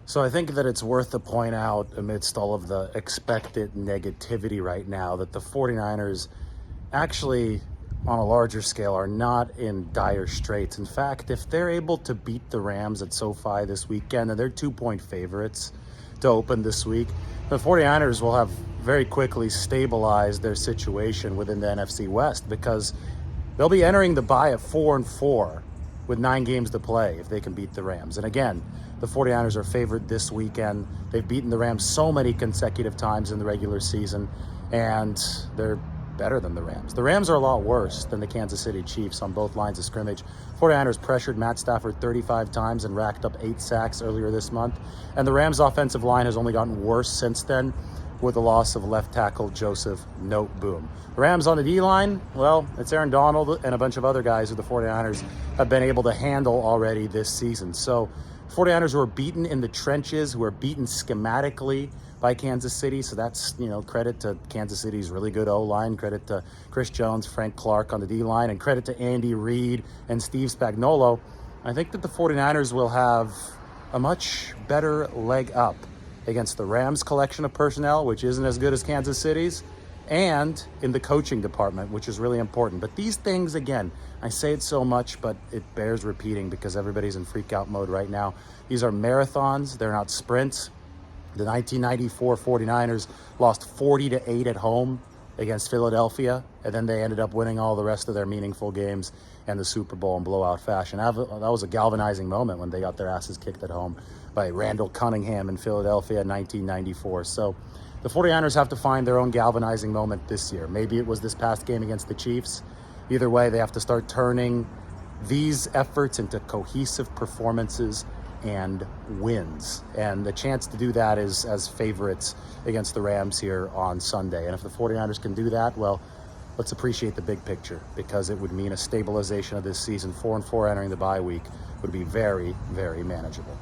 So I think that it's worth to point out, amidst all of the expected negativity right now, that the 49ers actually, on a larger scale, are not in dire straits. In fact, if they're able to beat the Rams at SoFi this weekend, and they're 2-point favorites to open this week, the 49ers will have very quickly stabilized their situation within the NFC West, because they'll be entering the bye at 4-4 with 9 games to play if they can beat the Rams. And again, the 49ers are favored this weekend. They've beaten the Rams so many consecutive times in the regular season, and they're better than the Rams. The Rams are a lot worse than the Kansas City Chiefs on both lines of scrimmage. 49ers pressured Matt Stafford 35 times and racked up 8 sacks earlier this month. And the Rams' offensive line has only gotten worse since then, with the loss of left tackle Joseph Noteboom. The Rams on the D-line, well, it's Aaron Donald and a bunch of other guys who the 49ers have been able to handle already this season. So 49ers who are beaten in the trenches, who are beaten schematically by Kansas City. So that's, credit to Kansas City's really good O-line, credit to Chris Jones, Frank Clark on the D-line, and credit to Andy Reid and Steve Spagnuolo. I think that the 49ers will have a much better leg up against the Rams' collection of personnel, which isn't as good as Kansas City's, and in the coaching department, which is really important. But these things, again, I say it so much, but it bears repeating because everybody's in freak-out mode right now. These are marathons. They're not sprints. The 1994 49ers lost 40-8 at home against Philadelphia, and then they ended up winning all the rest of their meaningful games and the Super Bowl in blowout fashion. That was a galvanizing moment when they got their asses kicked at home by Randall Cunningham in Philadelphia in 1994. So the 49ers have to find their own galvanizing moment this year. Maybe it was this past game against the Chiefs. Either way, they have to start turning these efforts into cohesive performances and wins. And the chance to do that is as favorites against the Rams here on Sunday. And if the 49ers can do that, well, let's appreciate the big picture, because it would mean a stabilization of this season. 4-4 entering the bye week would be very, very manageable.